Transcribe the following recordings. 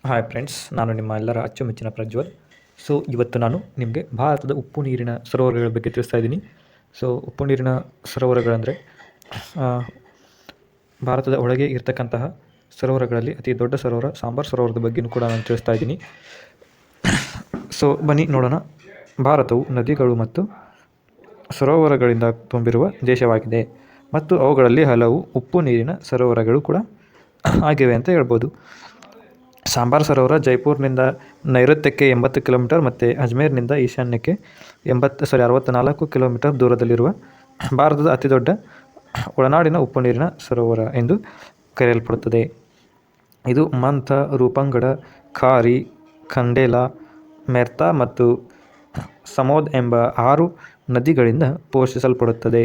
Hi friends, ನಾನು ನಿಮ್ಮ ಎಲ್ಲರ ಅಚ್ಚುಮೆಚ್ಚಿನ ಪ್ರಜ್ವಲ್. ಇವತ್ತು ನಾನು ನಿಮಗೆ ಭಾರತದ ಉಪ್ಪು ನೀರಿನ ಸರೋವರಗಳ ಬಗ್ಗೆ ತಿಳಿಸ್ತಾ ಇದ್ದೀನಿ. ಉಪ್ಪು ನೀರಿನ ಸರೋವರಗಳಂದರೆ ಭಾರತದ ಒಳಗೆ ಇರತಕ್ಕಂತಹ ಸರೋವರಗಳಲ್ಲಿ ಅತಿ ದೊಡ್ಡ ಸರೋವರ ಸಾಂಬಾರ್ ಸರೋವರದ ಬಗ್ಗೆಯೂ ಕೂಡ ನಾನು ತಿಳಿಸ್ತಾ ಇದ್ದೀನಿ. ಬನ್ನಿ ನೋಡೋಣ. ಭಾರತವು ನದಿಗಳು ಮತ್ತು ಸರೋವರಗಳಿಂದ ತುಂಬಿರುವ ದೇಶವಾಗಿದೆ ಮತ್ತು ಅವುಗಳಲ್ಲಿ ಹಲವು ಉಪ್ಪು ನೀರಿನ ಸರೋವರಗಳು ಕೂಡ ಆಗಿವೆ ಅಂತ ಹೇಳ್ಬೋದು. ಸಾಂಬಾರ್ ಸರೋವರ ಜೈಪುರ್ನಿಂದ ನೈಋತ್ಯಕ್ಕೆ 80 ಕಿಲೋಮೀಟರ್ ಮತ್ತು ಅಜ್ಮೇರ್ನಿಂದ ಈಶಾನ್ಯಕ್ಕೆ 64 ಕಿಲೋಮೀಟರ್ ದೂರದಲ್ಲಿರುವ ಭಾರತದ ಅತಿದೊಡ್ಡ ಒಳನಾಡಿನ ಉಪ್ಪು ನೀರಿನ ಸರೋವರ ಎಂದು ಕರೆಯಲ್ಪಡುತ್ತದೆ. ಇದು ಮಂಥ, ರೂಪಂಗಡ, ಖಾರಿ, ಖಂಡೇಲಾ, ಮೆರ್ತಾ ಮತ್ತು ಸಮೋದ್ ಎಂಬ 6 ನದಿಗಳಿಂದ ಪೋಷಿಸಲ್ಪಡುತ್ತದೆ.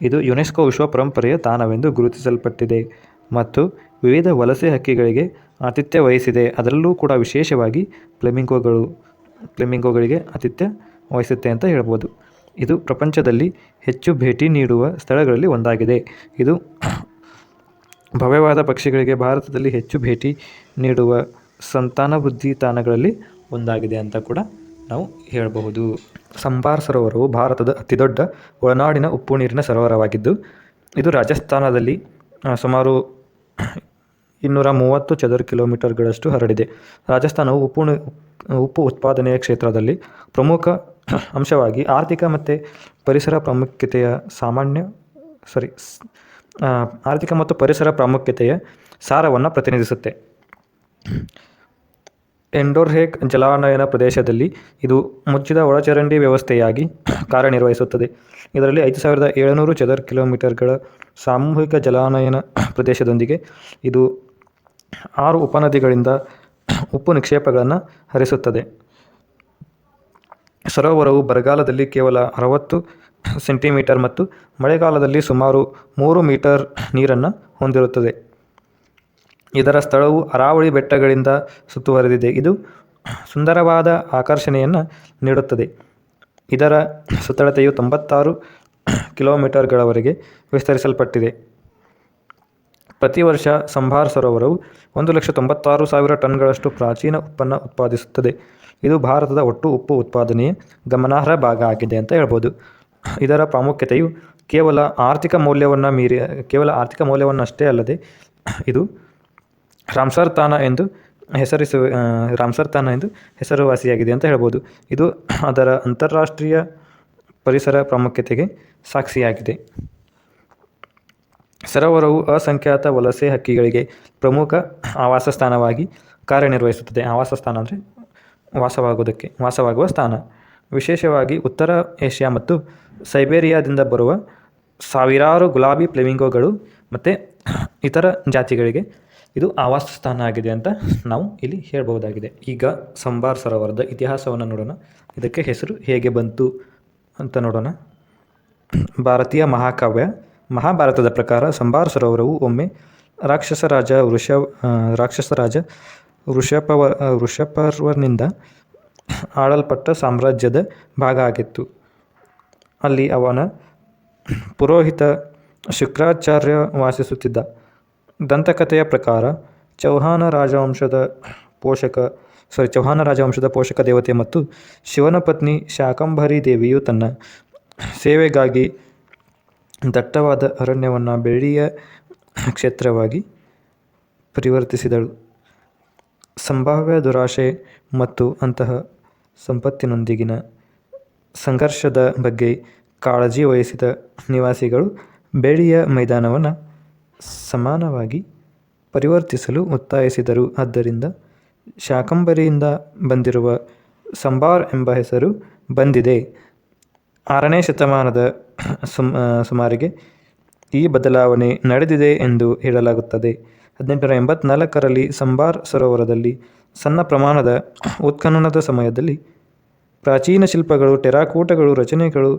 ಇದು ಯುನೆಸ್ಕೋ ವಿಶ್ವ ಪರಂಪರೆಯ ತಾಣವೆಂದು ಗುರುತಿಸಲ್ಪಟ್ಟಿದೆ ಮತ್ತು ವಿವಿಧ ವಲಸೆ ಹಕ್ಕಿಗಳಿಗೆ ಆತಿಥ್ಯ ವಹಿಸಿದೆ. ಅದರಲ್ಲೂ ಕೂಡ ವಿಶೇಷವಾಗಿ ಫ್ಲೆಮಿಂಗೋಗಳಿಗೆ ಆತಿಥ್ಯ ವಹಿಸುತ್ತೆ ಅಂತ ಹೇಳ್ಬೋದು. ಇದು ಪ್ರಪಂಚದಲ್ಲಿ ಹೆಚ್ಚು ಭೇಟಿ ನೀಡುವ ಸ್ಥಳಗಳಲ್ಲಿ ಒಂದಾಗಿದೆ. ಇದು ಭವ್ಯವಾದ ಪಕ್ಷಿಗಳಿಗೆ ಭಾರತದಲ್ಲಿ ಹೆಚ್ಚು ಭೇಟಿ ನೀಡುವ ಸಂತಾನವೃದ್ಧಿ ತಾಣಗಳಲ್ಲಿ ಒಂದಾಗಿದೆ ಅಂತ ಕೂಡ ನಾವು ಹೇಳಬಹುದು. ಸಾಂಬಾರ್ ಸರೋವರವು ಭಾರತದ ಅತಿದೊಡ್ಡ ಒಳನಾಡಿನ ಉಪ್ಪು ನೀರಿನ ಸರೋವರವಾಗಿದ್ದು, ಇದು ರಾಜಸ್ಥಾನದಲ್ಲಿ ಸುಮಾರು 230 ಚದರ ಕಿಲೋಮೀಟರ್ಗಳಷ್ಟು ಹರಡಿದೆ. ರಾಜಸ್ಥಾನವು ಉಪ್ಪು ಉತ್ಪಾದನೆಯ ಕ್ಷೇತ್ರದಲ್ಲಿ ಪ್ರಮುಖ ಅಂಶವಾಗಿ ಆರ್ಥಿಕ ಮತ್ತು ಪರಿಸರ ಪ್ರಾಮುಖ್ಯತೆಯ ಸಾರವನ್ನು ಪ್ರತಿನಿಧಿಸುತ್ತೆ. ಎಂಡೋರ್ಹೇಕ್ ಜಲಾನಯನ ಪ್ರದೇಶದಲ್ಲಿ ಇದು ಮುಚ್ಚಿದ ಒಳಚರಂಡಿ ವ್ಯವಸ್ಥೆಯಾಗಿ ಕಾರ್ಯನಿರ್ವಹಿಸುತ್ತದೆ. ಇದರಲ್ಲಿ 5700 ಚದರ ಕಿಲೋಮೀಟರ್ಗಳ ಸಾಮೂಹಿಕ ಜಲಾನಯನ ಪ್ರದೇಶದೊಂದಿಗೆ ಇದು 6 ಉಪನದಿಗಳಿಂದ ಉಪ್ಪು ನಿಕ್ಷೇಪಗಳನ್ನು ಹರಿಸುತ್ತದೆ. ಸರೋವರವು ಬರಗಾಲದಲ್ಲಿ ಕೇವಲ 60 ಸೆಂಟಿಮೀಟರ್ ಮತ್ತು ಮಳೆಗಾಲದಲ್ಲಿ ಸುಮಾರು 3 ಮೀಟರ್ ನೀರನ್ನು ಹೊಂದಿರುತ್ತದೆ. ಇದರ ಸ್ಥಳವು ಅರಾವಳಿ ಬೆಟ್ಟಗಳಿಂದ ಸುತ್ತುವರೆದಿದೆ. ಇದು ಸುಂದರವಾದ ಆಕರ್ಷಣೆಯನ್ನು ನೀಡುತ್ತದೆ. ಇದರ ಸುತ್ತಳತೆಯು 96 ಕಿಲೋಮೀಟರ್ಗಳವರೆಗೆ ವಿಸ್ತರಿಸಲ್ಪಟ್ಟಿದೆ. ಪ್ರತಿ ವರ್ಷ ಸಾಂಬಾರ್ ಸರೋವರವು 1,96,000 ಟನ್ಗಳಷ್ಟು ಪ್ರಾಚೀನ ಉಪ್ಪನ್ನು ಉತ್ಪಾದಿಸುತ್ತದೆ. ಇದು ಭಾರತದ ಒಟ್ಟು ಉಪ್ಪು ಉತ್ಪಾದನೆಯ ಗಮನಾರ್ಹ ಭಾಗ ಆಗಿದೆ ಅಂತ ಹೇಳ್ಬೋದು. ಇದರ ಪ್ರಾಮುಖ್ಯತೆಯು ಕೇವಲ ಆರ್ಥಿಕ ಮೌಲ್ಯವನ್ನಷ್ಟೇ ಅಲ್ಲದೆ, ಇದು ರಾಮ್ಸರ್ ತಾಣ ಎಂದು ಹೆಸರುವಾಸಿಯಾಗಿದೆ ಅಂತ ಹೇಳ್ಬೋದು. ಇದು ಅದರ ಅಂತಾರಾಷ್ಟ್ರೀಯ ಪರಿಸರ ಪ್ರಾಮುಖ್ಯತೆಗೆ ಸಾಕ್ಷಿಯಾಗಿದೆ. ಸರೋವರವು ಅಸಂಖ್ಯಾತ ವಲಸೆ ಹಕ್ಕಿಗಳಿಗೆ ಪ್ರಮುಖ ಆವಾಸ ಸ್ಥಾನವಾಗಿ ಕಾರ್ಯನಿರ್ವಹಿಸುತ್ತದೆ. ಆವಾಸ ಸ್ಥಾನ ಅಂದರೆ ವಾಸವಾಗುವ ಸ್ಥಾನ. ವಿಶೇಷವಾಗಿ ಉತ್ತರ ಏಷ್ಯಾ ಮತ್ತು ಸೈಬೇರಿಯಾದಿಂದ ಬರುವ ಸಾವಿರಾರು ಗುಲಾಬಿ ಫ್ಲೆಮಿಂಗೋಗಳು ಮತ್ತು ಇತರ ಜಾತಿಗಳಿಗೆ ಇದು ಆವಾಸ ಸ್ಥಾನ ಆಗಿದೆ ಅಂತ ನಾವು ಇಲ್ಲಿ ಹೇಳಬಹುದಾಗಿದೆ. ಈಗ ಸಾಂಬಾರ್ ಸರೋವರದ ಇತಿಹಾಸವನ್ನು ನೋಡೋಣ. ಇದಕ್ಕೆ ಹೆಸರು ಹೇಗೆ ಬಂತು ಅಂತ ನೋಡೋಣ. ಭಾರತೀಯ ಮಹಾಕಾವ್ಯ ಮಹಾಭಾರತದ ಪ್ರಕಾರ ಸಾಂಬಾರ್ ಸರೋವರವು ಒಮ್ಮೆ ರಾಕ್ಷಸ ರಾಜ ವೃಷಪರ್ವನಿಂದ ಆಳಲ್ಪಟ್ಟ ಸಾಮ್ರಾಜ್ಯದ ಭಾಗ ಆಗಿತ್ತು. ಅಲ್ಲಿ ಅವನ ಪುರೋಹಿತ ಶುಕ್ರಾಚಾರ್ಯ ವಾಸಿಸುತ್ತಿದ್ದ. ದಂತಕಥೆಯ ಪ್ರಕಾರ ಚೌಹಾನ ರಾಜವಂಶದ ಪೋಷಕ ದೇವತೆ ಮತ್ತು ಶಿವನ ಪತ್ನಿ ಶಾಕಂಭರಿ ದೇವಿಯು ತನ್ನ ಸೇವೆಗಾಗಿ ದಟ್ಟವಾದ ಅರಣ್ಯವನ್ನು ಬೆಳ್ಳಿಯ ಕ್ಷೇತ್ರವಾಗಿ ಪರಿವರ್ತಿಸಿದಳು. ಸಂಭಾವ್ಯ ದುರಾಶೆ ಮತ್ತು ಅಂತಹ ಸಂಪತ್ತಿನೊಂದಿಗಿನ ಸಂಘರ್ಷದ ಬಗ್ಗೆ ಕಾಳಜಿ ವಹಿಸಿದ ನಿವಾಸಿಗಳು ಬೆಳ್ಳಿಯ ಮೈದಾನವನ್ನು ಸಮಾನವಾಗಿ ಪರಿವರ್ತಿಸಲು ಒತ್ತಾಯಿಸಿದರು. ಆದ್ದರಿಂದ ಶಾಕಂಭರಿಯಿಂದ ಬಂದಿರುವ ಸಾಂಬಾರ್ ಎಂಬ ಹೆಸರು ಬಂದಿದೆ. 6ನೇ ಶತಮಾನದ ಸುಮಾರಿಗೆ ಈ ಬದಲಾವಣೆ ನಡೆದಿದೆ ಎಂದು ಹೇಳಲಾಗುತ್ತದೆ. 1884ರಲ್ಲಿ ಸಾಂಬಾರ್ ಸರೋವರದಲ್ಲಿ ಸಣ್ಣ ಪ್ರಮಾಣದ ಉತ್ಖನನದ ಸಮಯದಲ್ಲಿ ಪ್ರಾಚೀನ ಶಿಲ್ಪಗಳು, ಟೆರಾಕೋಟಗಳು, ರಚನೆಗಳು,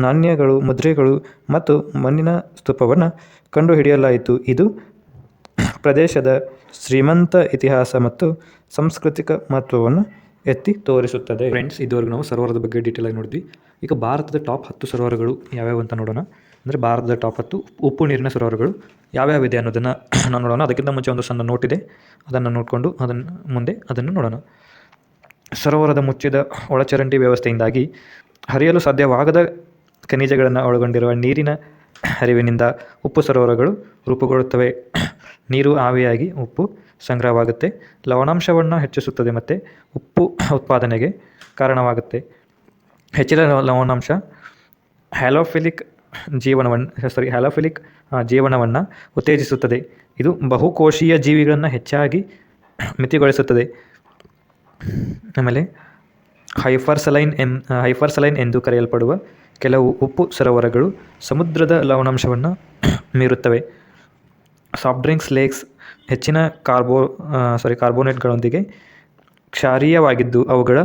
ನಾಣ್ಯಗಳು, ಮುದ್ರೆಗಳು ಮತ್ತು ಮಣ್ಣಿನ ಸ್ತೂಪವನ್ನು ಕಂಡುಹಿಡಿಯಲಾಯಿತು. ಇದು ಪ್ರದೇಶದ ಶ್ರೀಮಂತ ಇತಿಹಾಸ ಮತ್ತು ಸಾಂಸ್ಕೃತಿಕ ಮಹತ್ವವನ್ನು ಎತ್ತಿ ತೋರಿಸುತ್ತದೆ. ಫ್ರೆಂಡ್ಸ್, ಇದುವರೆಗೂ ನಾವು ಸರೋವರದ ಬಗ್ಗೆ ಡೀಟೇಲ್ ಆಗಿ ನೋಡಿದ್ವಿ. ಈಗ ಭಾರತದ ಟಾಪ್ 10 ಸರೋವರಗಳು ಯಾವ್ಯಾವ ಅಂತ ನೋಡೋಣ. ಅಂದರೆ ಭಾರತದ ಟಾಪ್ 10 ಉಪ್ಪು ನೀರಿನ ಸರೋವರಗಳು ಯಾವ್ಯಾವಿದೆ ಅನ್ನೋದನ್ನು ನಾವು ನೋಡೋಣ. ಅದಕ್ಕಿಂತ ಮುಂಚೆ ಒಂದು ಸಣ್ಣ ನೋಟ್ ಇದೆ, ಅದನ್ನು ನೋಡಿಕೊಂಡು ಅದನ್ನು ನೋಡೋಣ. ಸರೋವರದ ಮುಚ್ಚಿದ ಒಳಚರಂಡಿ ವ್ಯವಸ್ಥೆಯಿಂದಾಗಿ ಹರಿಯಲು ಸಾಧ್ಯವಾಗದ ಖನಿಜಗಳನ್ನು ಒಳಗೊಂಡಿರುವ ನೀರಿನ ಹರಿವಿನಿಂದ ಉಪ್ಪು ಸರೋವರಗಳು ರೂಪುಗೊಳ್ಳುತ್ತವೆ. ನೀರು ಆವಿಯಾಗಿ ಉಪ್ಪು ಸಂಗ್ರಹವಾಗುತ್ತೆ, ಲವಣಾಂಶವನ್ನು ಹೆಚ್ಚಿಸುತ್ತದೆ ಮತ್ತು ಉಪ್ಪು ಉತ್ಪಾದನೆಗೆ ಕಾರಣವಾಗುತ್ತೆ. ಹೆಚ್ಚಿನ ಲವಣಾಂಶ ಹ್ಯಾಲೋಫಿಲಿಕ್ ಜೀವನವನ್ನು ಉತ್ತೇಜಿಸುತ್ತದೆ. ಇದು ಬಹುಕೋಶೀಯ ಜೀವಿಗಳನ್ನು ಹೆಚ್ಚಾಗಿ ಮಿತಿಗೊಳಿಸುತ್ತದೆ. ಆಮೇಲೆ ಹೈಪರ್ಸಲೈನ್ ಎಂದು ಕರೆಯಲ್ಪಡುವ ಕೆಲವು ಉಪ್ಪು ಸರೋವರಗಳು ಸಮುದ್ರದ ಲವಣಾಂಶವನ್ನು ಮೀರುತ್ತವೆ. ಸಾಫ್ಟ್ ಡ್ರಿಂಕ್ಸ್ ಲೇಕ್ಸ್ ಹೆಚ್ಚಿನ ಕಾರ್ಬೋನೇಟ್ಗಳೊಂದಿಗೆ ಕ್ಷಾರೀಯವಾಗಿದ್ದು ಅವುಗಳ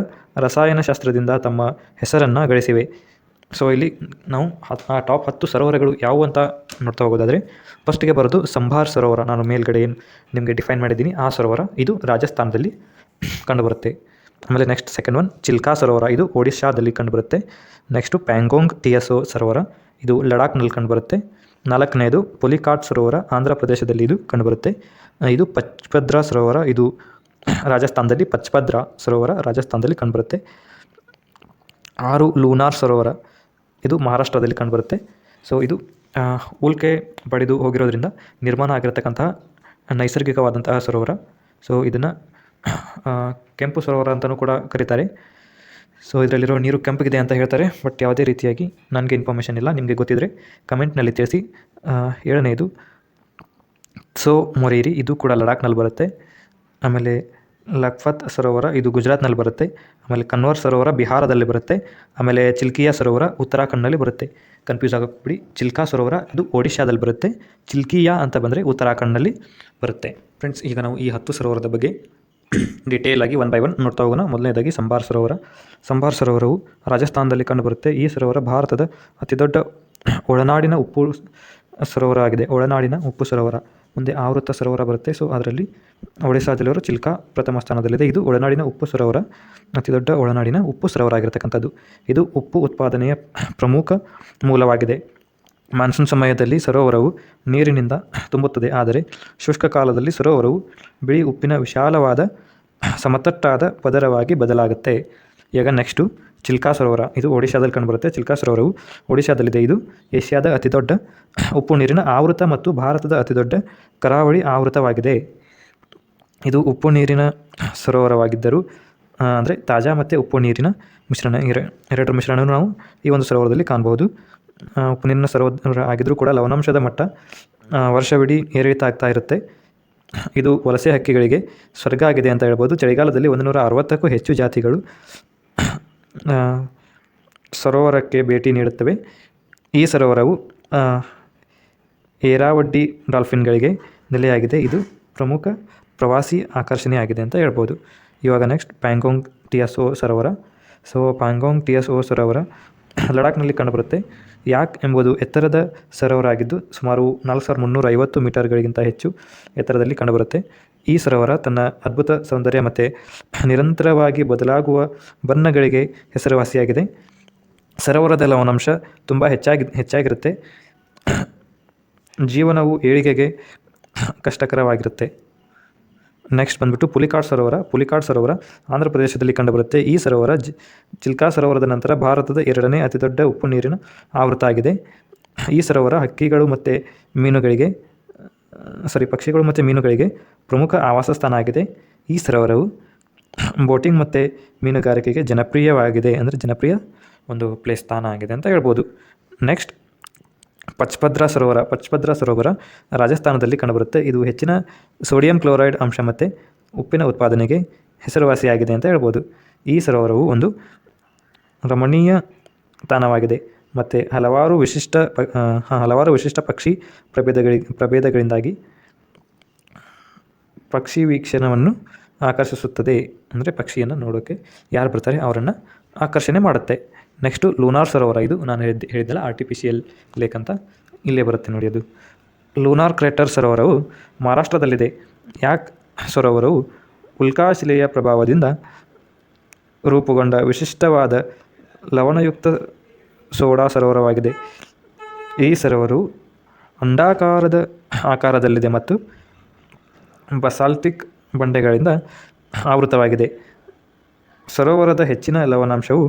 ರಸಾಯನಶಾಸ್ತ್ರದಿಂದ ತಮ್ಮ ಹೆಸರನ್ನು ಗಳಿಸಿವೆ. ಸೊ ಇಲ್ಲಿ ನಾವು ಟಾಪ್ 10 ಸರೋವರಗಳು ಯಾವುವು ಅಂತ ನೋಡ್ತಾ ಹೋಗೋದಾದರೆ, ಫಸ್ಟಿಗೆ ಬರೋದು ಸಂಭಾರ್ ಸರೋವರ. ನಾನು ಮೇಲ್ಗಡೆ ಏನು ನಿಮಗೆ ಡಿಫೈನ್ ಮಾಡಿದ್ದೀನಿ ಆ ಸರೋವರ, ಇದು ರಾಜಸ್ಥಾನದಲ್ಲಿ ಕಂಡುಬರುತ್ತೆ. ಆಮೇಲೆ ನೆಕ್ಸ್ಟ್ ಸೆಕೆಂಡ್ ಒನ್ ಚಿಲ್ಕಾ ಸರೋವರ, ಇದು ಒಡಿಶಾದಲ್ಲಿ ಕಂಡುಬರುತ್ತೆ. ನೆಕ್ಸ್ಟು ಪ್ಯಾಂಗೋಂಗ್ ಟಿಎಸ್ಒ ಸರೋವರ, ಇದು ಲಡಾಖ್ನಲ್ಲಿ ಕಂಡುಬರುತ್ತೆ. 4ನೇದು ಪುಲಿಕಾಟ್ ಸರೋವರ, ಆಂಧ್ರ ಪ್ರದೇಶದಲ್ಲಿ ಇದು ಕಂಡುಬರುತ್ತೆ. ಇದು ಪಚ್ಪದ್ರಾ ಸರೋವರ, ಇದು ರಾಜಸ್ಥಾನದಲ್ಲಿ ಕಂಡುಬರುತ್ತೆ. 6 ಲೂನಾರ್ ಸರೋವರ, ಇದು ಮಹಾರಾಷ್ಟ್ರದಲ್ಲಿ ಕಂಡುಬರುತ್ತೆ. ಸೊ ಇದು ಉಲ್ಕೆ ಬಡಿದು ಹೋಗಿರೋದ್ರಿಂದ ನಿರ್ಮಾಣ ಆಗಿರತಕ್ಕಂತಹ ನೈಸರ್ಗಿಕವಾದಂತಹ ಸರೋವರ. ಸೊ ಇದನ್ನು ಕೆಂಪು ಸರೋವರ ಅಂತಲೂ ಕೂಡ ಕರೀತಾರೆ. ಸೊ ಇದರಲ್ಲಿರೋ ನೀರು ಕೆಂಪಗಿದೆ ಅಂತ ಹೇಳ್ತಾರೆ, ಬಟ್ ಯಾವುದೇ ರೀತಿಯಾಗಿ ನನಗೆ ಇನ್ಫಾರ್ಮೇಷನ್ ಇಲ್ಲ. ನಿಮಗೆ ಗೊತ್ತಿದ್ದರೆ ಕಮೆಂಟ್ನಲ್ಲಿ ತಿಳಿಸಿ. 7ನೇದು ಸೊ ಮೊರೇರಿ, ಇದು ಕೂಡ ಲಡಾಖ್ನಲ್ಲಿ ಬರುತ್ತೆ. ಆಮೇಲೆ ಲಖ್ಪತ್ ಸರೋವರ, ಇದು ಗುಜರಾತ್ನಲ್ಲಿ ಬರುತ್ತೆ. ಆಮೇಲೆ ಕನ್ವರ್ ಸರೋವರ ಬಿಹಾರದಲ್ಲಿ ಬರುತ್ತೆ. ಆಮೇಲೆ ಚಿಲ್ಕಿಯಾ ಸರೋವರ ಉತ್ತರಾಖಂಡ್ನಲ್ಲಿ ಬರುತ್ತೆ. ಕನ್ಫ್ಯೂಸ್ ಆಗೋಕ್ಬಿಡಿ. ಚಿಲ್ಕಾ ಸರೋವರ ಇದು ಒಡಿಶಾದಲ್ಲಿ ಬರುತ್ತೆ. ಚಿಲ್ಕಿಯಾ ಅಂತ ಬಂದರೆ ಉತ್ತರಾಖಂಡ್ನಲ್ಲಿ ಬರುತ್ತೆ. ಫ್ರೆಂಡ್ಸ್, ಈಗ ನಾವು ಈ 10 ಸರೋವರದ ಬಗ್ಗೆ ಡಿಟೇಲ್ ಆಗಿ 1 ಬೈ 1 ನೋಡ್ತಾ ಹೋಗೋಣ. ಮೊದಲನೇದಾಗಿ ಸಂಭಾರ್ ಸರೋವರವು ರಾಜಸ್ಥಾನದಲ್ಲಿ ಕಂಡುಬರುತ್ತೆ. ಈ ಸರೋವರ ಭಾರತದ ಅತಿದೊಡ್ಡ ಒಳನಾಡಿನ ಉಪ್ಪು ಸರೋವರ ಆಗಿದೆ. ಮುಂದೆ ಆವೃತ್ತ ಸರೋವರ ಬರುತ್ತೆ. ಸೊ ಅದರಲ್ಲಿ ಒಡಿಶಾದಲ್ಲಿರೋ ಚಿಲ್ಕಾ ಪ್ರಥಮ ಸ್ಥಾನದಲ್ಲಿದೆ. ಇದು ಒಳನಾಡಿನ ಉಪ್ಪು ಸರೋವರ, ಅತಿದೊಡ್ಡ ಒಳನಾಡಿನ ಉಪ್ಪು ಸರೋವರ ಆಗಿರತಕ್ಕಂಥದ್ದು. ಇದು ಉಪ್ಪು ಉತ್ಪಾದನೆಯ ಪ್ರಮುಖ ಮೂಲವಾಗಿದೆ. ಮಾನ್ಸೂನ್ ಸಮಯದಲ್ಲಿ ಸರೋವರವು ನೀರಿನಿಂದ ತುಂಬುತ್ತದೆ, ಆದರೆ ಶುಷ್ಕ ಕಾಲದಲ್ಲಿ ಸರೋವರವು ಬಿಳಿ ಉಪ್ಪಿನ ವಿಶಾಲವಾದ ಸಮತಟ್ಟಾದ ಪದರವಾಗಿ ಬದಲಾಗುತ್ತೆ. ಈಗ ನೆಕ್ಸ್ಟು ಚಿಲ್ಕಾ ಸರೋವರ, ಇದು ಒಡಿಶಾದಲ್ಲಿ ಕಂಡುಬರುತ್ತೆ. ಚಿಲ್ಕಾ ಸರೋವರವು ಒಡಿಶಾದಲ್ಲಿದೆ. ಇದು ಏಷ್ಯಾದ ಅತಿದೊಡ್ಡ ಉಪ್ಪು ನೀರಿನ ಆವೃತ ಮತ್ತು ಭಾರತದ ಅತಿದೊಡ್ಡ ಕರಾವಳಿ ಆವೃತವಾಗಿದೆ. ಇದು ಉಪ್ಪು ನೀರಿನ ಸರೋವರವಾಗಿದ್ದರೂ ಅಂದರೆ ತಾಜಾ ಮತ್ತು ಉಪ್ಪು ನೀರಿನ ಮಿಶ್ರಣ, ಎರಡರ ಮಿಶ್ರಣವನ್ನು ನಾವು ಈ ಒಂದು ಸರೋವರದಲ್ಲಿ ಕಾಣಬಹುದು. ಉಪ್ಪು ನೀರಿನ ಸರೋವರ ಆಗಿದ್ದರೂ ಕೂಡ ಲವಣಾಂಶದ ಮಟ್ಟ ವರ್ಷವಿಡೀ ಏರಿಳಿತ ಆಗ್ತಾ ಇರುತ್ತೆ. ಇದು ವಲಸೆ ಹಕ್ಕಿಗಳಿಗೆ ಸ್ವರ್ಗ ಆಗಿದೆ ಅಂತ ಹೇಳ್ಬೋದು. ಚಳಿಗಾಲದಲ್ಲಿ 160ಕ್ಕೂ ಹೆಚ್ಚು ಜಾತಿಗಳು ಸರೋವರಕ್ಕೆ ಭೇಟಿ ನೀಡುತ್ತವೆ. ಈ ಸರೋವರವು ಏರಾವಡ್ಡಿ ಡಾಲ್ಫಿನ್ಗಳಿಗೆ ನೆಲೆಯಾಗಿದೆ. ಇದು ಪ್ರಮುಖ ಪ್ರವಾಸಿ ಆಕರ್ಷಣೆಯಾಗಿದೆ ಅಂತ ಹೇಳ್ಬೋದು. ಇವಾಗ ನೆಕ್ಸ್ಟ್ ಪ್ಯಾಂಗೋಂಗ್ ಟಿಎಸ್ಒ ಸರೋವರ. ಸೊ ಪ್ಯಾಂಗೋಂಗ್ ಟಿಎಸ್ಒ ಸರೋವರ ಲಡಾಖ್ನಲ್ಲಿ ಕಂಡುಬರುತ್ತೆ. ಯಾಕ್ ಎಂಬುದು ಎತ್ತರದ ಸರೋವರ ಆಗಿದ್ದು ಸುಮಾರು 4350 ಮೀಟರ್ಗಳಿಗಿಂತ ಹೆಚ್ಚು ಎತ್ತರದಲ್ಲಿ ಕಂಡುಬರುತ್ತೆ. ಈ ಸರೋವರ ತನ್ನ ಅದ್ಭುತ ಸೌಂದರ್ಯ ಮತ್ತು ನಿರಂತರವಾಗಿ ಬದಲಾಗುವ ಬಣ್ಣಗಳಿಗೆ ಹೆಸರುವಾಸಿಯಾಗಿದೆ. ಸರೋವರದ ಲವಣಾಂಶ ತುಂಬ ಹೆಚ್ಚಾಗಿರುತ್ತೆ. ಜೀವನವು ಏಳಿಗೆಗೆ ಕಷ್ಟಕರವಾಗಿರುತ್ತೆ. ನೆಕ್ಸ್ಟ್ ಬಂದ್ಬಿಟ್ಟು ಪುಲಿಕಾಟ್ ಸರೋವರ ಆಂಧ್ರ ಪ್ರದೇಶದಲ್ಲಿ ಕಂಡುಬರುತ್ತೆ. ಈ ಸರೋವರ ಚಿಲ್ಕಾ ಸರೋವರದ ನಂತರ ಭಾರತದ 2ನೇ ಅತಿದೊಡ್ಡ ಉಪ್ಪು ನೀರಿನ ಆವೃತ ಆಗಿದೆ. ಈ ಸರೋವರ ಪಕ್ಷಿಗಳು ಮತ್ತು ಮೀನುಗಳಿಗೆ ಪ್ರಮುಖ ಆವಾಸ ಸ್ಥಾನ ಆಗಿದೆ. ಈ ಸರೋವರವು ಬೋಟಿಂಗ್ ಮತ್ತು ಮೀನುಗಾರಿಕೆಗೆ ಜನಪ್ರಿಯ ಒಂದು ಪ್ಲೇಸ್ ಸ್ಥಾನ ಆಗಿದೆ ಅಂತ ಹೇಳ್ಬೋದು. ನೆಕ್ಸ್ಟ್ ಪಚ್ಪದ್ರಾ ಸರೋವರ ರಾಜಸ್ಥಾನದಲ್ಲಿ ಕಂಡುಬರುತ್ತೆ. ಇದು ಹೆಚ್ಚಿನ ಸೋಡಿಯಂ ಕ್ಲೋರೈಡ್ ಅಂಶ ಮತ್ತು ಉಪ್ಪಿನ ಉತ್ಪಾದನೆಗೆ ಹೆಸರುವಾಸಿಯಾಗಿದೆ ಅಂತ ಹೇಳ್ಬೋದು. ಈ ಸರೋವರವು ಒಂದು ರಮಣೀಯ ತಾಣವಾಗಿದೆ ಮತ್ತು ಹಲವಾರು ವಿಶಿಷ್ಟ ಪಕ್ಷಿ ಪ್ರಭೇದಗಳಿಂದಾಗಿ ಪಕ್ಷಿ ವೀಕ್ಷಣವನ್ನು ಆಕರ್ಷಿಸುತ್ತದೆ. ಅಂದರೆ ಪಕ್ಷಿಯನ್ನು ನೋಡೋಕ್ಕೆ ಯಾರು ಬರ್ತಾರೆ ಅವರನ್ನು ಆಕರ್ಷಣೆ ಮಾಡುತ್ತೆ. ನೆಕ್ಸ್ಟು ಲೂನಾರ್ ಸರೋವರ, ಇದು ನಾನು ಹೇಳಿದ್ದಲ್ಲ ಆರ್ಟಿಫಿಷಿಯಲ್ ಲೇಕ್ ಅಂತ, ಇಲ್ಲೇ ಬರುತ್ತೆ ನೋಡಿ. ಅದು ಲೂನಾರ್ ಕ್ರೇಟರ್ ಸರೋವರವು ಮಹಾರಾಷ್ಟ್ರದಲ್ಲಿದೆ. ಯಾಕ್ ಸರೋವರವು ಉಲ್ಕಾಶಿಲೆಯ ಪ್ರಭಾವದಿಂದ ರೂಪುಗೊಂಡ ವಿಶಿಷ್ಟವಾದ ಲವಣಯುಕ್ತ ಸೋಡಾ ಸರೋವರವಾಗಿದೆ. ಈ ಸರೋವರವು ಅಂಡಾಕಾರದ ಆಕಾರದಲ್ಲಿದೆ ಮತ್ತು ಬಸಾಲ್ಟಿಕ್ ಬಂಡೆಗಳಿಂದ ಆವೃತವಾಗಿದೆ. ಸರೋವರದ ಹೆಚ್ಚಿನ ಲವಣಾಂಶವು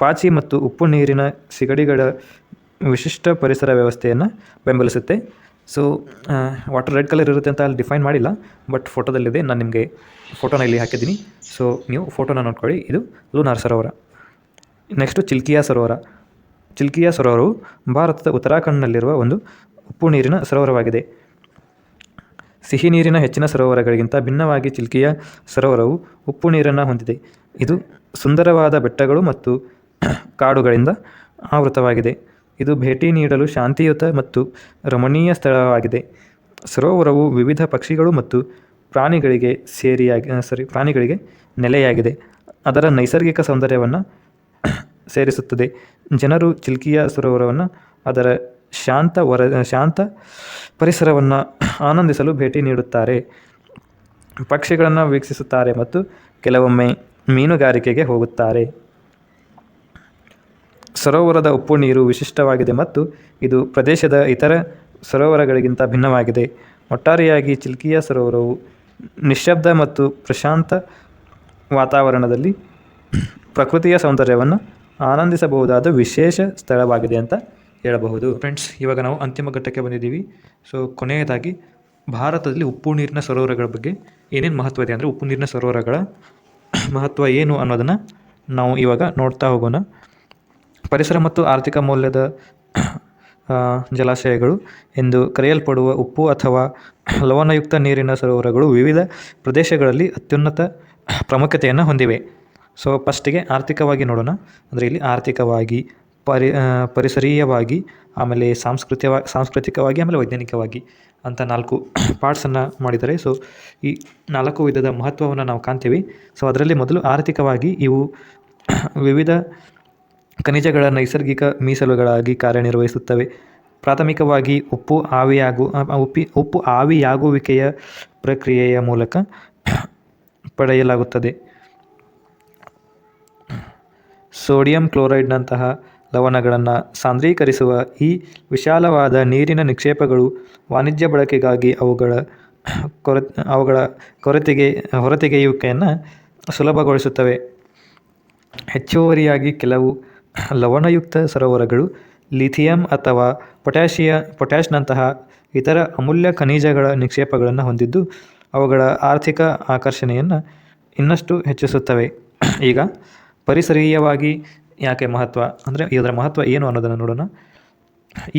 ಪಾಚಿ ಮತ್ತು ಉಪ್ಪು ನೀರಿನ ಸಿಗಡಿಗಳ ವಿಶಿಷ್ಟ ಪರಿಸರ ವ್ಯವಸ್ಥೆಯನ್ನು ಬೆಂಬಲಿಸುತ್ತೆ. ಸೊ ವಾಟರ್ ರೆಡ್ ಕಲರ್ ಇರುತ್ತೆ ಅಂತ ಅಲ್ಲಿ ಡಿಫೈನ್ ಮಾಡಿಲ್ಲ, ಬಟ್ ಫೋಟೋದಲ್ಲಿದೆ. ನಾನು ನಿಮಗೆ ಫೋಟೋನ ಇಲ್ಲಿ ಹಾಕಿದ್ದೀನಿ. ಸೊ ನೀವು ಫೋಟೋನ ನೋಡ್ಕೊಳ್ಳಿ. ಇದು ಲೂನಾರ್ ಸರೋವರ. ನೆಕ್ಸ್ಟು ಚಿಲ್ಕಿಯಾ ಸರೋವರ. ಚಿಲ್ಕಿಯಾ ಸರೋವರವು ಭಾರತದ ಉತ್ತರಾಖಂಡ್ನಲ್ಲಿರುವ ಒಂದು ಉಪ್ಪು ನೀರಿನ ಸರೋವರವಾಗಿದೆ. ಸಿಹಿ ನೀರಿನ ಹೆಚ್ಚಿನ ಸರೋವರಗಳಿಗಿಂತ ಭಿನ್ನವಾಗಿ ಚಿಲ್ಕಿಯಾ ಸರೋವರವು ಉಪ್ಪು ನೀರನ್ನು ಹೊಂದಿದೆ. ಇದು ಸುಂದರವಾದ ಬೆಟ್ಟಗಳು ಮತ್ತು ಕಾಡುಗಳಿಂದ ಆವೃತವಾಗಿದೆ. ಇದು ಭೇಟಿ ನೀಡಲು ಶಾಂತಿಯುತ ಮತ್ತು ರಮಣೀಯ ಸ್ಥಳವಾಗಿದೆ. ಸರೋವರವು ವಿವಿಧ ಪಕ್ಷಿಗಳು ಮತ್ತು ಪ್ರಾಣಿಗಳಿಗೆ ನೆಲೆಯಾಗಿದೆ. ಅದರ ನೈಸರ್ಗಿಕ ಸೌಂದರ್ಯವನ್ನು ಸೇರಿಸುತ್ತದೆ. ಜನರು ಚಿಲ್ಕಿಯಾ ಸರೋವರವನ್ನು ಅದರ ಶಾಂತ ಪರಿಸರವನ್ನು ಆನಂದಿಸಲು ಭೇಟಿ ನೀಡುತ್ತಾರೆ, ಪಕ್ಷಿಗಳನ್ನು ವೀಕ್ಷಿಸುತ್ತಾರೆ ಮತ್ತು ಕೆಲವೊಮ್ಮೆ ಮೀನುಗಾರಿಕೆಗೆ ಹೋಗುತ್ತಾರೆ. ಸರೋವರದ ಉಪ್ಪು ನೀರು ವಿಶಿಷ್ಟವಾಗಿದೆ ಮತ್ತು ಇದು ಪ್ರದೇಶದ ಇತರ ಸರೋವರಗಳಿಗಿಂತ ಭಿನ್ನವಾಗಿದೆ. ಒಟ್ಟಾರೆಯಾಗಿ ಚಿಲ್ಕಿಯಾ ಸರೋವರವು ನಿಶ್ಶಬ್ದ ಮತ್ತು ಪ್ರಶಾಂತ ವಾತಾವರಣದಲ್ಲಿ ಪ್ರಕೃತಿಯ ಸೌಂದರ್ಯವನ್ನು ಆನಂದಿಸಬಹುದಾದ ವಿಶೇಷ ಸ್ಥಳವಾಗಿದೆ ಅಂತ ಹೇಳಬಹುದು. ಫ್ರೆಂಡ್ಸ್, ಇವಾಗ ನಾವು ಅಂತಿಮ ಘಟ್ಟಕ್ಕೆ ಬಂದಿದ್ದೀವಿ. ಸೊ ಕೊನೆಯದಾಗಿ ಭಾರತದಲ್ಲಿ ಉಪ್ಪು ನೀರಿನ ಸರೋವರಗಳ ಬಗ್ಗೆ ಏನೇನು ಮಹತ್ವ ಇದೆ ಅಂದರೆ, ಉಪ್ಪು ನೀರಿನ ಸರೋವರಗಳ ಮಹತ್ವ ಏನು ಅನ್ನೋದನ್ನು ನಾವು ಇವಾಗ ನೋಡ್ತಾ ಹೋಗೋಣ. ಪರಿಸರ ಮತ್ತು ಆರ್ಥಿಕ ಮೌಲ್ಯದ ಜಲಾಶಯಗಳು ಎಂದು ಕರೆಯಲ್ಪಡುವ ಉಪ್ಪು ಅಥವಾ ಲವಣಯುಕ್ತ ನೀರಿನ ಸರೋವರಗಳು ವಿವಿಧ ಪ್ರದೇಶಗಳಲ್ಲಿ ಅತ್ಯುನ್ನತ ಪ್ರಾಮುಖ್ಯತೆಯನ್ನು ಹೊಂದಿವೆ. ಸೊ ಫಸ್ಟಿಗೆ ಆರ್ಥಿಕವಾಗಿ ನೋಡೋಣ. ಅಂದರೆ ಇಲ್ಲಿ ಆರ್ಥಿಕವಾಗಿ, ಪರಿಸರೀಯವಾಗಿ, ಆಮೇಲೆ ಸಾಂಸ್ಕೃತಿಕವಾಗಿ, ಆಮೇಲೆ ವೈಜ್ಞಾನಿಕವಾಗಿ ಅಂತ 4 ಪಾರ್ಟ್ಸನ್ನು ಮಾಡಿದ್ದಾರೆ. ಸೊ ಈ 4 ವಿಧದ ಮಹತ್ವವನ್ನು ನಾವು ಕಾಣ್ತೀವಿ. ಸೊ ಅದರಲ್ಲಿ ಮೊದಲು ಆರ್ಥಿಕವಾಗಿ, ಇವು ವಿವಿಧ ಖನಿಜಗಳ ನೈಸರ್ಗಿಕ ಮೀಸಲುಗಳಾಗಿ ಕಾರ್ಯನಿರ್ವಹಿಸುತ್ತವೆ. ಪ್ರಾಥಮಿಕವಾಗಿ ಉಪ್ಪು ಆವಿಯಾಗುವಿಕೆಯ ಪ್ರಕ್ರಿಯೆಯ ಮೂಲಕ ಪಡೆಯಲಾಗುತ್ತದೆ. ಸೋಡಿಯಂ ಕ್ಲೋರೈಡ್ನಂತಹ ಲವಣಗಳನ್ನು ಸಾಂದ್ರೀಕರಿಸುವ ಈ ವಿಶಾಲವಾದ ನೀರಿನ ನಿಕ್ಷೇಪಗಳು ವಾಣಿಜ್ಯ ಬಳಕೆಗಾಗಿ ಅವುಗಳ ಹೊರತೆಗೆಯುವಿಕೆಯನ್ನು ಸುಲಭಗೊಳಿಸುತ್ತವೆ. ಹೆಚ್ಚುವರಿಯಾಗಿ ಕೆಲವು ಲವಣಯುಕ್ತ ಸರೋವರಗಳು ಲಿಥಿಯಂ ಅಥವಾ ಪೊಟ್ಯಾಷ್ನಂತಹ ಇತರ ಅಮೂಲ್ಯ ಖನಿಜಗಳ ನಿಕ್ಷೇಪಗಳನ್ನು ಹೊಂದಿದ್ದು ಅವುಗಳ ಆರ್ಥಿಕ ಆಕರ್ಷಣೆಯನ್ನು ಇನ್ನಷ್ಟು ಹೆಚ್ಚಿಸುತ್ತವೆ. ಈಗ ಪರಿಸರೀಯವಾಗಿ ಯಾಕೆ ಮಹತ್ವ ಅಂದರೆ, ಇದರ ಮಹತ್ವ ಏನು ಅನ್ನೋದನ್ನು ನೋಡೋಣ.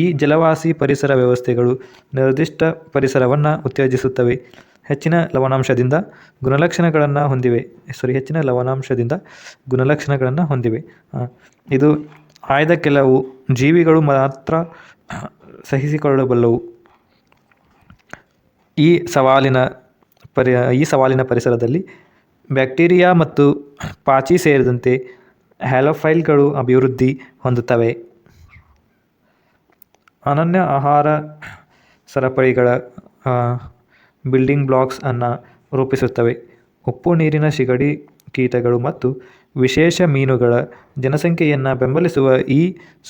ಈ ಜಲವಾಸಿ ಪರಿಸರ ವ್ಯವಸ್ಥೆಗಳು ನಿರ್ದಿಷ್ಟ ಪರಿಸರವನ್ನು ಉತ್ತೇಜಿಸುತ್ತವೆ. ಹೆಚ್ಚಿನ ಲವಣಾಂಶದಿಂದ ಗುಣಲಕ್ಷಣಗಳನ್ನು ಹೊಂದಿವೆ. ಇದು ಆಯ್ದ ಕೆಲವು ಜೀವಿಗಳು ಮಾತ್ರ ಸಹಿಸಿಕೊಳ್ಳಬಲ್ಲವು. ಈ ಸವಾಲಿನ ಪರಿಸರದಲ್ಲಿ ಬ್ಯಾಕ್ಟೀರಿಯಾ ಮತ್ತು ಪಾಚಿ ಸೇರಿದಂತೆ ಹ್ಯಾಲೋಫೈಲ್ಗಳು ಅಭಿವೃದ್ಧಿ ಹೊಂದುತ್ತವೆ. ಅನನ್ಯ ಆಹಾರ ಸರಪಳಿಗಳ ಬಿಲ್ಡಿಂಗ್ ಬ್ಲಾಕ್ಸ್ ಅನ್ನು ರೂಪಿಸುತ್ತವೆ. ಉಪ್ಪು ನೀರಿನ ಸಿಗಡಿ, ಕೀಟಗಳು ಮತ್ತು ವಿಶೇಷ ಮೀನುಗಳ ಜನಸಂಖ್ಯೆಯನ್ನು ಬೆಂಬಲಿಸುವ ಈ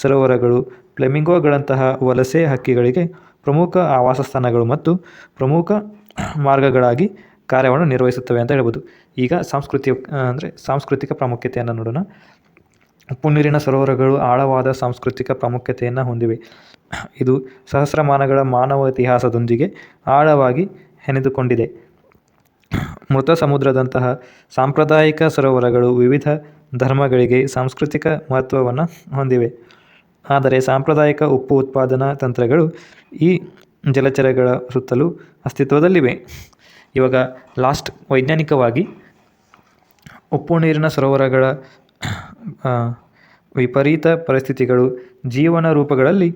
ಸರೋವರಗಳು ಫ್ಲೆಮಿಂಗೋಗಳಂತಹ ವಲಸೆ ಹಕ್ಕಿಗಳಿಗೆ ಪ್ರಮುಖ ಆವಾಸಸ್ಥಾನಗಳು ಮತ್ತು ಪ್ರಮುಖ ಮಾರ್ಗಗಳಾಗಿ ಕಾರ್ಯವನ್ನು ನಿರ್ವಹಿಸುತ್ತವೆ ಅಂತ ಹೇಳ್ಬೋದು. ಈಗ ಸಾಂಸ್ಕೃತಿಕ ಪ್ರಾಮುಖ್ಯತೆಯನ್ನು ನೋಡೋಣ. ಉಪ್ಪು ನೀರಿನ ಸರೋವರಗಳು ಆಳವಾದ ಸಾಂಸ್ಕೃತಿಕ ಪ್ರಾಮುಖ್ಯತೆಯನ್ನು ಹೊಂದಿವೆ. ಇದು ಸಹಸ್ರಮಾನಗಳ ಮಾನವ ಇತಿಹಾಸದೊಂದಿಗೆ ಆಳವಾಗಿ ಹೆಣೆದುಕೊಂಡಿದೆ. ಮೃತ ಸಮುದ್ರದಂತಹ ಸಾಂಪ್ರದಾಯಿಕ ಸರೋವರಗಳು ವಿವಿಧ ಧರ್ಮಗಳಿಗೆ ಸಾಂಸ್ಕೃತಿಕ ಮಹತ್ವವನ್ನು ಹೊಂದಿವೆ. ಆದರೆ ಸಾಂಪ್ರದಾಯಿಕ ಉಪ್ಪು ಉತ್ಪಾದನಾ ತಂತ್ರಗಳು ಈ ಜಲಚರಗಳ ಸುತ್ತಲೂ ಅಸ್ತಿತ್ವದಲ್ಲಿವೆ. ಇವಾಗ ಲಾಸ್ಟ್, ವೈಜ್ಞಾನಿಕವಾಗಿ ಉಪ್ಪು ನೀರಿನ ಸರೋವರಗಳ ವಿಪರೀತ ಪರಿಸ್ಥಿತಿಗಳು ಜೀವನ ರೂಪಗಳಲ್ಲಿ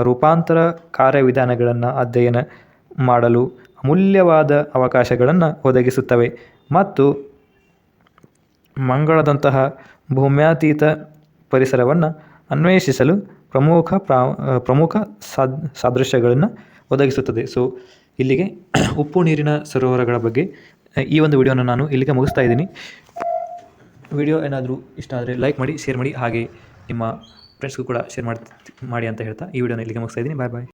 ರೂಪಾಂತರ ಕಾರ್ಯವಿಧಾನಗಳನ್ನು ಅಧ್ಯಯನ ಮಾಡಲು ಅಮೂಲ್ಯವಾದ ಅವಕಾಶಗಳನ್ನು ಒದಗಿಸುತ್ತವೆ ಮತ್ತು ಮಂಗಳದಂತಹ ಭೂಮ್ಯಾತೀತ ಪರಿಸರವನ್ನು ಅನ್ವೇಷಿಸಲು ಪ್ರಮುಖ ಸಾದೃಶ್ಯಗಳನ್ನು ಒದಗಿಸುತ್ತದೆ. ಸೊ ಇಲ್ಲಿಗೆ ಉಪ್ಪು ನೀರಿನ ಸರೋವರಗಳ ಬಗ್ಗೆ ಈ ಒಂದು ವಿಡಿಯೋನ ನಾನು ಇಲ್ಲಿಗೆ ಮುಗಿಸ್ತಾ ಇದ್ದೀನಿ. ವಿಡಿಯೋ ಏನಾದರೂ ಇಷ್ಟ ಆದರೆ ಲೈಕ್ ಮಾಡಿ, ಶೇರ್ ಮಾಡಿ, ಹಾಗೆ ನಿಮ್ಮ ಫ್ರೆಂಡ್ಸ್ಗೂ ಕೂಡ ಶೇರ್ ಮಾಡಿ ಅಂತ ಹೇಳ್ತಾ ಈ ವಿಡಿಯೋನ ಇಲ್ಲಿಗೆ ಮುಗಿಸ್ತಾ ಇದ್ದೀನಿ. ಬಾಯ್ ಬಾಯ್.